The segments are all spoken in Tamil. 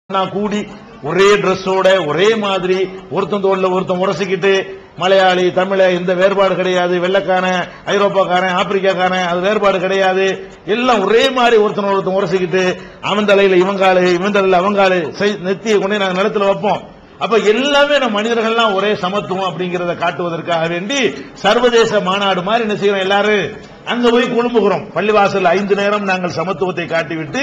கூடி ஒரே டிரெஸ்ஸோட ஒரே மாதிரி ஒருத்தன் தோல்ல ஒருத்தன் உரசிக்கிட்டு மலையாளி தமிழ இந்த வேறுபாடு கிடையாது. வெள்ளக்காரன் ஐரோப்பாக்காரன் ஆப்பிரிக்காக்காரன் அது வேறுபாடு கிடையாது. எல்லாம் ஒரே மாதிரி ஒருத்தன் உரசிக்கிட்டு அவன் தலையில இவங்காலு இவன் தலையில அவங்காலு நெத்தியை கொண்டு நாங்க நிலத்துல வைப்போம். அப்ப எல்லாமே நம்ம மனிதர்கள்லாம் ஒரே சமத்துவம் அப்படிங்கறத காட்டுவதற்காக வேண்டி சர்வதேச மாநாடு மாதிரி என்ன செய்யறோம், எல்லாரும் அங்க போய் குழும்புகிறோம். பள்ளிவாசல் 5 நேரம் நாங்கள் சமத்துவத்தை காட்டிவிட்டு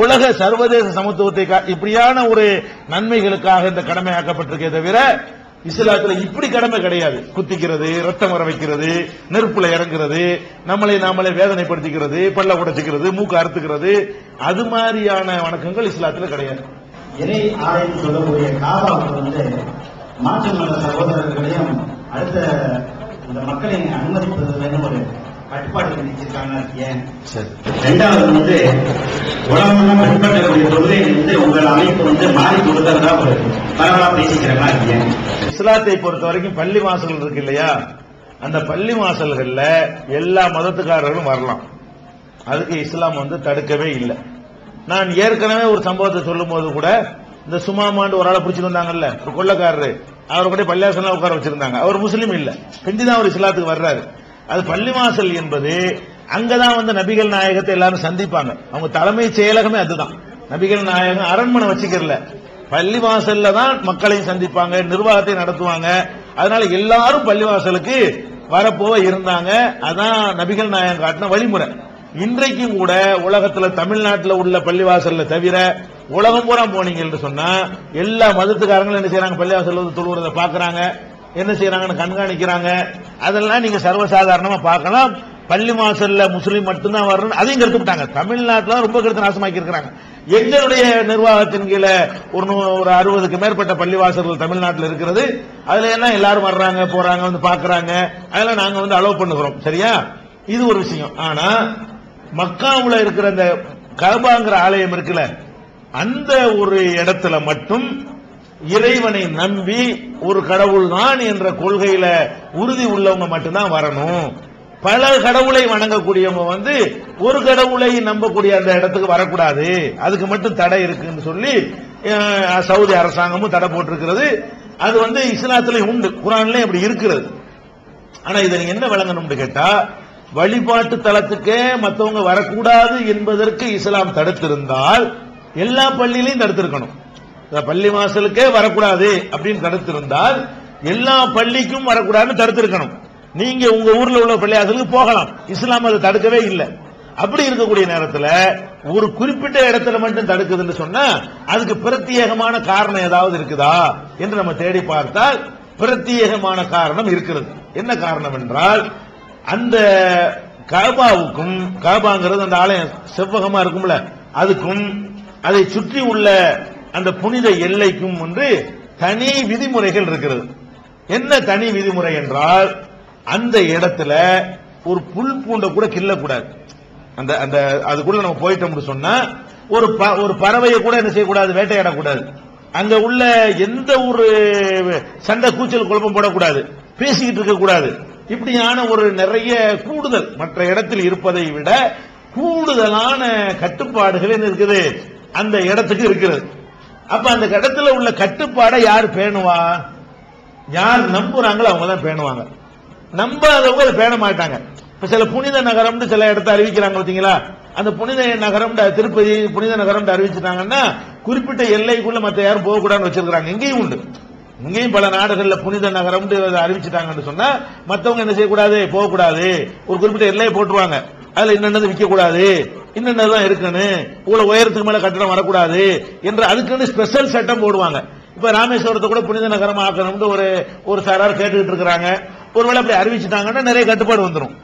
உலக சர்வதேச சமத்துவத்தை இப்படியான ஒரு நன்மைகளுக்காக இந்த கடமையாக்கப்பட்டிருக்கே தவிர இஸ்லாத்துல இப்படி கடமை கிடையாது. குத்திக்கிறது, ரத்தம் வர வைக்கிறது, நெருப்புல இறங்குறது, நாமளே வேதனைப்படுத்திக்கிறது, பல்ல உடைச்சிக்கிறது, மூக்கு அறுத்துக்கிறது, அது மாதிரியான வணக்கங்கள் இஸ்லாத்துல கிடையாது. இறை ஆலயம் சொல்லக்கூடிய காபாவுக்கு மாற்று மத சகோதரர்களையும் அடுத்த இந்த மக்களை அனுமதிப்பது ஒரு கட்டுப்பாடு விதிச்சிருக்காங்க. ஏன் ரெண்டாவது உலகம் கட்டுப்பாட்டு தொழுகை உங்கள் அமைப்பு மாறி கொடுக்கறதா ஒரு பரவலா பேசிக்கிறாங்களா? ஏன் இஸ்லாத்தை பொறுத்த வரைக்கும் பள்ளி வாசல்கள் இருக்கு இல்லையா, அந்த பள்ளி வாசல்கள்ல எல்லா மதத்துக்காரர்களும் வரலாம். அதுக்கு இஸ்லாம் தடுக்கவே இல்லை. நான் ஏற்கனவே ஒரு சம்பவத்தை சொல்லும் போது கூட இந்த சுமாமாண்டு ஒரு ஆளை பிடிச்சிட்டு வந்தாங்கல்ல, ஒரு கொள்ளக்காரரு, அவரை கூட பள்ளிவாசல் உட்கார வச்சிருந்தாங்க. அவர் முஸ்லீம் இல்ல, பிந்திதான் அவர் இஸ்லாத்துக்கு வர்றாரு. அது பள்ளிவாசல் என்பது அங்கதான் நபிகள் நாயகத்தை எல்லாரும் சந்திப்பாங்க. அவங்க தலைமை செயலகமே அதுதான். நபிகள் நாயகம் அரண்மனை வச்சுக்கிறல, பள்ளிவாசல்ல தான் மக்களையும் சந்திப்பாங்க, நிர்வாகத்தை நடத்துவாங்க. அதனால எல்லாரும் பள்ளிவாசலுக்கு வரப்போவ இருந்தாங்க. அதான் நபிகள் நாயகம் காட்டின வழிமுறை. இன்றைக்கும் கூட உலகத்துல தமிழ்நாட்டில் உள்ள பள்ளிவாசல்ல தவிர உலகம் பூரா போனீங்க என்று சொன்னா எல்லா மதத்துக்காரங்களும் என்ன செய்யறாங்க, பள்ளிவாசல் தொழுவுறத பாக்குறாங்க, என்ன செய்யறாங்கன்னு கண்காணிக்கிறாங்க. அதெல்லாம் நீங்க சர்வசாதாரணமா பார்க்கலாம். பள்ளி வாசல்ல முஸ்லீம் மட்டும்தான் வரணும், அதையும் கருத்துட்டாங்க. தமிழ்நாட்டில் ரொம்ப கருத்து நாசமாக்கி இருக்கிறாங்க. எங்களுடைய நிர்வாகத்தின் கீழே ஒரு 60க்கு மேற்பட்ட பள்ளிவாசல்கள் தமிழ்நாட்டில் இருக்கிறது. அதுல எல்லாம் எல்லாரும் வர்றாங்க, போறாங்க, பாக்குறாங்க. அதெல்லாம் நாங்க அலோவ் பண்ணுகிறோம். சரியா, இது ஒரு விஷயம். ஆனா மக்காவுல இருக்கிற அந்த கஅபாங்கிற ஆலயம் இருக்குல்ல, அந்த ஒரு இடத்துல மட்டும் இறைவனை நம்பி ஒரு கடவுள் தான் என்ற கொள்கையில உறுதி உள்ளவங்க மட்டும்தான் வரணும். பல கடவுளை வணங்கக்கூடியவங்க ஒரு கடவுளை நம்பக்கூடிய அந்த இடத்துக்கு வரக்கூடாது. அதுக்கு மட்டும் தடை இருக்குன்னு சொல்லி சவுதி அரசாங்கமும் தடை போட்டிருக்கிறது. அது இஸ்லாத்திலே உண்டு, குர்ஆன்லயே அப்படி இருக்கிறது. ஆனா இதை நீங்க என்ன விளங்கணும்னு கேட்டா, வழிபாட்டு தலத்துக்கே மற்றவங்க வரக்கூடாது என்பதற்கு இஸ்லாம் தடுத்திருந்தால் எல்லா பள்ளியிலையும் தடுத்திருக்கணும். பள்ளி வாசலுக்கே வரக்கூடாது அப்படின்னு தடுத்திருந்தால் எல்லா பள்ளிக்கும் வரக்கூடாதுன்னு தடுத்திருக்கணும். நீங்க உங்க ஊர்ல உள்ள பள்ளிவாசலுக்கு போகலாம், இஸ்லாம் அதை தடுக்கவே இல்லை. அப்படி இருக்கக்கூடிய நேரத்தில் ஒரு குறிப்பிட்ட இடத்துல மட்டும் தடுக்குதுன்னு சொன்னா அதுக்கு பிரத்யேகமான காரணம் ஏதாவது இருக்குதா என்று நம்ம தேடி பார்த்தால் பிரத்யேகமான காரணம் இருக்கிறது. என்ன காரணம் என்றால், அந்த கஅபாவுக்கும், கஅபாங்கிறது அந்த ஆலயம் செவ்வகமா இருக்கும்ல, அதுக்கும் அதை சுற்றி உள்ள அந்த புனித எல்லைக்கும் தனி விதிமுறைகள் இருக்கிறது. என்ன தனி விதிமுறை என்றால், அந்த இடத்துல ஒரு புல் பூண்ட கூட கிள்ளக்கூடாது. அந்த அந்த அதுக்குள்ள நம்ம போயிட்டோம்னு சொன்னா ஒரு பறவையை கூட என்ன செய்யக்கூடாது, வேட்டையாடக்கூடாது. அங்க உள்ள எந்த ஒரு சண்டை கூச்சல் குழப்பம் போடக்கூடாது, பேசிக்கிட்டு இருக்க கூடாது. இப்படியான ஒரு நிறைய கூடுதல் மற்ற இடத்தில் இருப்பதை விட கூடுதலான கட்டுப்பாடுகள் என்ன இருக்குது அந்த இடத்துக்கு இருக்கிறது. அப்ப அந்த இடத்துல உள்ள கட்டுப்பாடை யார் பேணுவா, யார் நம்புறாங்களோ அவங்க தான் பேணுவாங்க. நம்பாதவங்க அதை பேண மாட்டாங்க. இப்ப சில புனித நகரம் சில இடத்த அறிவிக்கிறாங்க பாத்தீங்களா, அந்த புனித நகரம் திருப்பதி புனித நகரம் அறிவிச்சிட்டாங்கன்னா குறிப்பிட்ட எல்லைக்குள்ள மற்ற யாரும் போகக்கூடாதுன்னு வச்சிருக்காங்க. இங்கேயும் உண்டு, இங்கேயும் பல நாடுகள்ல புனித நகரம் அறிவிச்சிட்டாங்கன்னு சொன்னா மத்தவங்க என்ன செய்யக்கூடாது, போகக்கூடாது. ஒரு குறிப்பிட்ட எல்லையை போட்டுருவாங்க, அதுல என்னென்னது விற்க கூடாது, இன்னதான் இருக்குன்னு, இவ்வளவு உயரத்துக்கு மேல கட்டணம் வரக்கூடாது என்று அதுக்குன்னு ஸ்பெஷல் சட்டம் போடுவாங்க. இப்ப ராமேஸ்வரத்தை கூட புனித நகரம் ஆக்கணும்னு ஒரு சாரார் கேட்டுக்கிட்டு இருக்கிறாங்க. ஒருவேளை அப்படி அறிவிச்சிட்டாங்கன்னா நிறைய கட்டுப்பாடு வந்துடும்.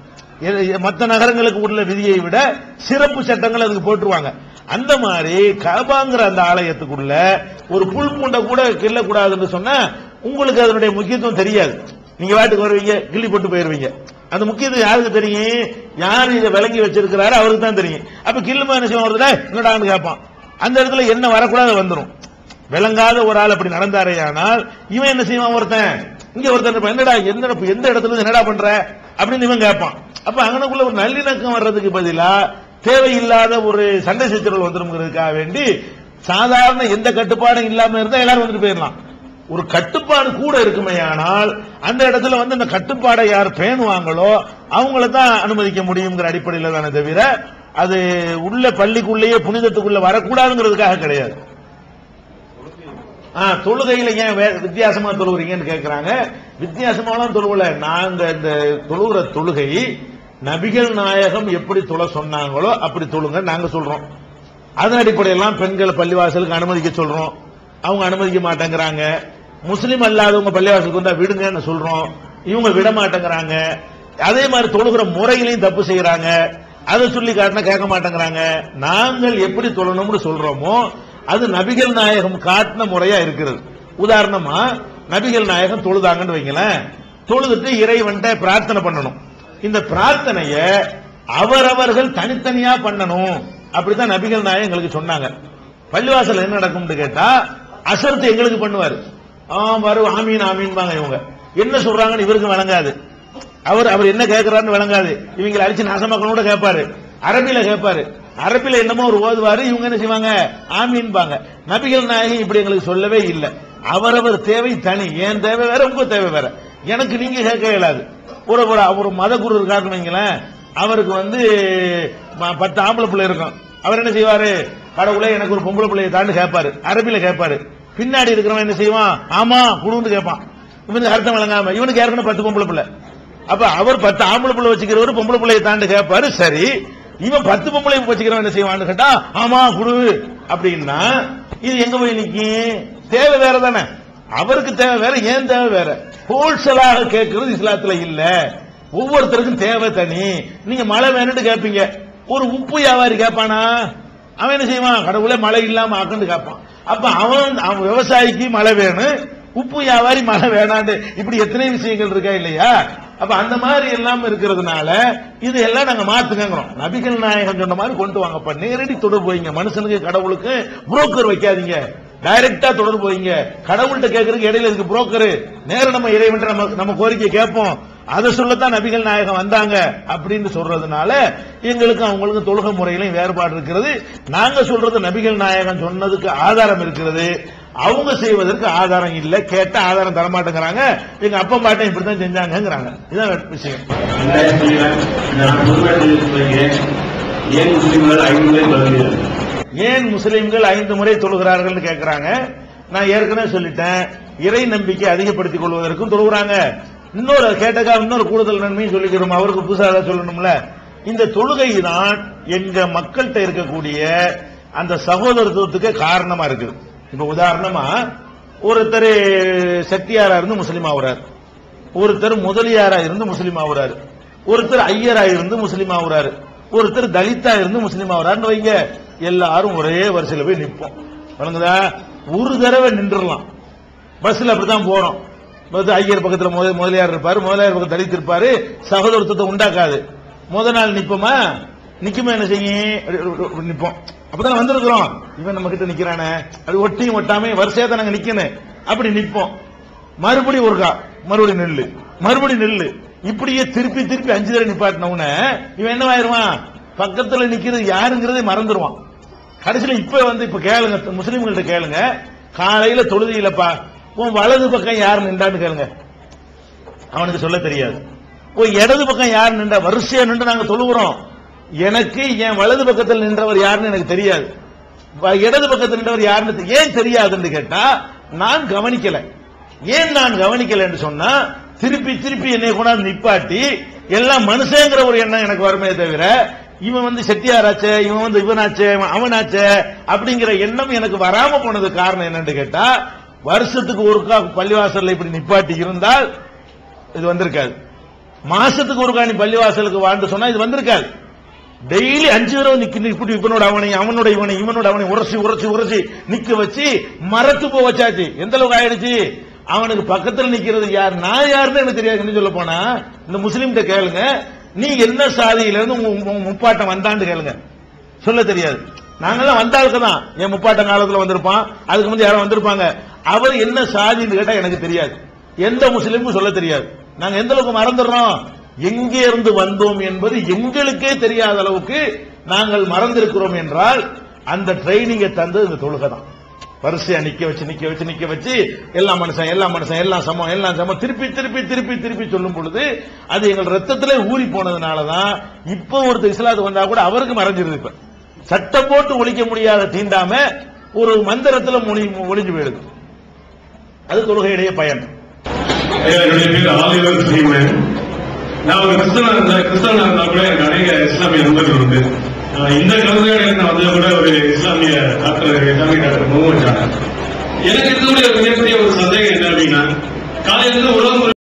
மற்ற நகரங்களுக்கு உள்ள விதியை விட சிறப்பு சட்டங்கள் அதுக்கு போட்டுருவாங்க. அந்த மாதிரி கஅபாங்கிற அந்த ஆலயத்துக்குள்ள ஒரு புல் பூண்டை கூட கிள்ளக்கூடாதுன்னு சொன்னா உங்களுக்கு அதனுடைய முக்கியத்துவம் தெரியாது. நீங்க வாட்டுக்கு வருவீங்க, கிள்ளி போட்டு போயிருவீங்க. அந்த முக்கியத்துவம் யாருக்கு தெரியும், யாரு இதை விளங்கி வச்சிருக்கிறாரு அவருக்கு தான் தெரியும். அப்ப கிள்ளுமா என்ன செய்வான், வருதுல என்னடான்னு கேட்பான். அந்த இடத்துல என்ன வரக்கூடாது வந்துடும். விளங்காத ஒரு ஆள் அப்படி நடந்தாரே ஆனால் இவன் என்ன செய்வான், ஒருத்தன் இங்க ஒருத்தன் என்னடா எந்த இடத்துல என்னடா பண்ற அப்படின்னு இவன் கேட்பான். அப்ப அங்கனக்குள்ள ஒரு நல்லிணக்கம் வர்றதுக்கு பதிலா தேவையில்லாத ஒரு சண்டை சச்சரவு வந்துருங்கிறதுக்காக வேண்டி சாதாரண எந்த கட்டுப்பாடும் இல்லாம இருந்தா எல்லாரும் வந்துட்டு போயிடலாம். ஒரு கட்டுப்பாடு கூட இருக்குமே, ஆனால் அந்த இடத்துல வந்து அந்த கட்டுப்பாடை யார் பேணுவாங்களோ அவங்கள தான் அனுமதிக்க முடியுங்கிற அடிப்படையில் தானே தவிர அது உள்ள பள்ளிக்குள்ளேயே புனிதத்துக்குள்ள வரக்கூடாதுங்கிறதுக்காக கிடையாது. தொழுகையில ஏன் வித்தியாசமா தொழுகிறீங்கன்னு கேட்கிறாங்க. வித்தியாசமாலாம் தொழுவல. நாங்க இந்த தொழுகிற தொழுகை நபிகள் நாயகம் எப்படி தொழ சொன்னாங்களோ அப்படி தொழுங்க நாங்க சொல்றோம். அதன் அடிப்படையெல்லாம் பெண்கள் பள்ளிவாசலுக்கு அனுமதிக்க சொல்றோம். அவங்க அனுமதிக்க மாட்டேங்கிறாங்க. முஸ்லீம் அல்லாதவங்க பள்ளிவாசலுக்கு வந்தா விடுங்கன்னு சொல்றோம். இவங்க விட மாட்டேங்கிறாங்க. அதே மாதிரி தொழுகிற முறையிலையும் தப்பு செய்யறாங்க. அதை சொல்லி காட்டினா கேட்க மாட்டேங்கிறாங்க. நாங்கள் எப்படி தொழணும்னு சொல்றோமோ அது நபிகள் நாயகம் காட்டின முறையா இருக்கிறது. உதாரணமா நபிகள் நாயகம் தொழுதாங்கன்னு வைங்களேன். தொழுதுட்டு இறைவன்ட்ட பிரார்த்தனை பண்ணணும். இந்த பிரார்த்தனைய அவரவர்கள் தனித்தனியா பண்ணணும். அப்படித்தான் நபிகள் நாயகம் எங்களுக்கு சொன்னாங்க. பள்ளிவாசல் என்ன நடக்கும்னு கேட்டா அசர்த்து எங்களுக்கு பண்ணுவாரு. ஆமீன் ஆமீன் பாங்க. இவங்க என்ன சொல்றாங்கன்னு இவருக்கு வழங்காது. அவர் என்ன கேட்கிறாருன்னு வழங்காது. இவங்களை அடிச்சு நாசமாக்கணும் கேட்பாரு. அரபில கேட்பாரு. அரபில என்னமோ ஒரு ஓதுவாரு. இவங்க என்ன செய்வாங்க? ஆமீன் பாங்க. நபிகள் நாயகம் இப்படி எங்களுக்கு சொல்லவே இல்லை. அவரவர் தேவை தனி. ஏன் தேவை வேற, உங்க தேவை வேற. எனக்கு நீங்க கேட்க இயலாது. ஒரு மத குரு இருக்காருன்னு வைங்களேன். அவருக்கு வந்து 10 ஆம்பளை பிள்ளை இருக்கும். அவர் என்ன செய்வாரு? கடவுளே எனக்கு ஒரு பொம்பளை பிள்ளையை தாண்டு கேட்பாரு. அரபில கேட்பாரு. பின்னாடி இருக்கிறவன் என்ன செய்வான்? ஆமா குடுன்னு கேட்பான். இவனுக்கு அர்த்தம் வழங்காம. இவனுக்கு ஏற்கனவே 10 பொம்பளை பிள்ளை. அப்ப அவர் 10 ஆம்பளை பிள்ளை வச்சுக்கிறவர் பொம்பளை பிள்ளையை தாண்டு கேட்பாரு. சரி, இவன் 10 பொம்பளை வச்சுக்கிறவன் என்ன செய்வான்னு கேட்டா ஆமா குடு அப்படின்னா இது எங்க போய் நிக்கும்? தேவை வேற தானே. அவருக்கு தேவை வேற, ஏன் தேவை வேற. ஹோல்சேலாக கேட்கறது இஸ்லாத்துல இல்ல. ஒவ்வொருத்தருக்கும் தேவை தனி. நீங்க மழை வேணும்னு கேட்பீங்க. ஒரு உப்பு வியாபாரி கேட்பானா? அவன் என்ன செய்வான்? கடவுளே மழை இல்லாம ஆக்குன்னு கேட்பான். அப்ப அவன் விவசாயிக்கு மழை வேணும், உப்பு வியாபாரி மழை வேணாண்டு. இப்படி எத்தனை விஷயங்கள் இருக்கா இல்லையா? அப்ப அந்த மாதிரி எல்லாம் இருக்கிறதுனால இது எல்லாம் நாங்க மாத்துக்கிறோம். நபிகள் நாயகம் சொன்ன மாதிரி கொண்டு வாங்கப்ப. நேரடி தொடர்பு வைங்க. மனுஷனுக்கு கடவுளுக்கு புரோக்கர் வைக்காதீங்க. டைரக்டா தொடர்பு வைங்க. கடவுள்கிட்ட கேட்கறதுக்கு இடையில இருக்கு புரோக்கர். நேரம் நம்ம இறைவன் நம்ம கோரிக்கை கேட்போம். அதை சொல்லத்தான் நபிகள் நாயகம் வந்தாங்க அப்படின்னு சொல்றதுனால எங்களுக்கு அவங்களுக்கு தொழுகை முறையிலும் வேறுபாடு இருக்கிறது. நாங்க சொல்றது நபிகள் நாயகம் சொன்னதுக்கு ஆதாரம் இருக்கிறது, அவங்க செய்வதற்கு ஆதாரம் இல்ல. கேட்ட ஆதாரம் தரமாட்டேங்கிறாங்க. எங்க அப்பா பாட்டம் இப்படித்தான் செஞ்சாங்கிறாங்க. இதான் விஷயம். ஏன் முஸ்லிம்கள் 5 முறை தொழுகிறார்கள் கேட்கிறாங்க. நான் ஏற்கனவே சொல்லிட்டேன், இறை நம்பிக்கை அதிகப்படுத்திக் கொள்வதற்கும் தொழுகிறாங்க. இன்னொரு கேட்டக்கா இன்னொரு கூடுதல் நன்மையும் சொல்லிக்கிறோம். அவருக்கு புதுசாக சொல்லணும்ல. இந்த தொழுகை தான் எங்க மக்கள்கிட்ட இருக்கக்கூடிய அந்த சகோதரத்துவத்துக்கு காரணமா இருக்குது. இப்ப உதாரணமா ஒருத்தர் சக்தியாரா இருந்து முஸ்லீம் ஆகுறாரு, ஒருத்தர் முதலியாரா இருந்து முஸ்லீம் ஆகுறாரு, ஒருத்தர் ஐயரா இருந்து முஸ்லீம் ஆகுறாரு, ஒருத்தர் தலித்தா இருந்து முஸ்லீம் ஆகுறாருன்னு வைங்க. எல்லாரும் ஒரே வரிசையில் போய் நிற்போம். வணங்குதா? ஒரு தடவை நின்றுடலாம். பஸ்ல அப்படித்தான் போறோம். ஐயர் பக்கத்துல முதலியார் இருப்பாரு, முதலியார் பக்கத்தில் தலித்து இருப்பாரு. சகோதரத்துவத்தை உண்டாக்காது. முத நாள் நிப்போமா? நிக்குமா? என்ன செய்யும்? நிப்போம். அப்பதான் வந்திருக்கிறோம். இவன் நம்ம கிட்ட நிக்கிறானே, அது ஒட்டியும் ஒட்டாமே வரிசையா தான் நாங்க நிக்கணும். அப்படி நிப்போம். மறுபடியும் ஒருக்கா மறுபடியும் நெல்லு, மறுபடியும் நெல்லு. இப்படியே திருப்பி 5 தடவை நிப்பாட்டினவுன இவன் என்னவாயிருவான்? பக்கத்துல நிக்கிறது யாருங்கிறதே மறந்துடுவான். கடைசியில இப்ப கேளுங்க, முஸ்லீம்கள்ட்ட கேளுங்க. காலையில தொழுதியிலப்பா உன் வலது பக்கம் யார் நின்றான்னு கேளுங்க. அவனுக்கு சொல்ல தெரியாது. இடது பக்கம் யார் நின்றா? வரிசையா நின்று நாங்க தொழுகிறோம். எனக்கு என் வலது பக்கத்தில் நின்றவர் யாருன்னு எனக்கு தெரியாது. இடது பக்கத்தில் நின்றவர் யாருன்னு ஏன் தெரியாதுன்னு கேட்டா நான் கவனிக்கல. ஏன் நான் கவனிக்கல என்று சொன்னா திருப்பி என்னை கொண்டாந்து நிப்பாட்டி எல்லாம் மனுஷங்கிற ஒரு எண்ணம் எனக்கு வருமே தவிர இவன் செட்டியாராச்சே, இவன் இவனாச்சே, அவனாச்சே அப்படிங்கிற எண்ணம் எனக்கு வராம போனது காரணம் என்னன்னு கேட்டா, வருஷத்துக்கு ஒருக்கா பள்ளிவாசல்ல இப்படி நிப்பாட்டி இருந்தால் இது வந்திருக்காது. மாசத்துக்கு ஒருக்கா நீ பள்ளிவாசலுக்கு வாழ்ந்து சொன்னா இது வந்திருக்காது. டெய்லி 5 தடவை இப்படி இவனோட அவனை, அவனோட இவனை, இவனோட அவனை உரசி நிக்க வச்சு மரத்து போ வச்சாச்சு. எந்த அளவுக்கு ஆயிடுச்சு? அவனுக்கு பக்கத்தில் நிக்கிறது யார், நான் யாருன்னு எனக்கு தெரியாது. சொல்ல போனா இந்த முஸ்லீம்கிட்ட கேளுங்க, நீ என்ன சாதியில இருந்து முப்பாட்டம் வந்தான்னு கேளுங்க, சொல்ல தெரியாது. நாங்கெல்லாம் வந்தாளுக்கு தான். என் முப்பாட்டம் காலத்துல வந்திருப்பான், அதுக்கு முந்தைய யாரும் வந்திருப்பாங்க. அவர் என்ன சாதின்னு கேட்டா எனக்கு தெரியாது. எந்த முஸ்லீமும் சொல்ல தெரியாது. நாங்க எந்த அளவுக்கு மறந்துடுறோம்? எங்கே இருந்து வந்தோம் என்பது எங்களுக்கே தெரியாத அளவுக்கு நாங்கள் மறந்திருக்கிறோம் என்றால் அந்த ட்ரைனிங்கை தந்தது இந்த தொழுகை தான். வரிசையா நிக்க வச்சு எல்லா மனுஷன் எல்லாம் சமம் திருப்பி திருப்பி திருப்பி திருப்பி சொல்லும் பொழுது அது எங்கள் ரத்தத்திலே ஊறி போனதுனாலதான் இப்ப ஒருத்தர் இஸ்லாத்துக்கு வந்தா கூட அவருக்கு மறைஞ்சிருது. இப்ப சட்டம் போட்டு ஒழிக்க முடியாத தீண்டாம ஒரு மந்திரத்துல ஒளிஞ்சு போயிடுது. அது தொழுகையுடைய பயன். என்னுடைய பேர் ஆலிவர் ஸ்ரீமன். நான் ஒரு கிறிஸ்தவனா இருந்தா கூட எனக்கு அநேக இஸ்லாமிய நண்பர்கள் உண்டு. இந்த கலந்துரையாடலுக்கு வந்தது கூட ஒரு இஸ்லாமிய டாக்டர் முகமது ஜானா. எனக்கு இருக்கக்கூடிய மிகப்பெரிய ஒரு சந்தேகம் என்ன அப்படின்னா, காலையிலிருந்து உலக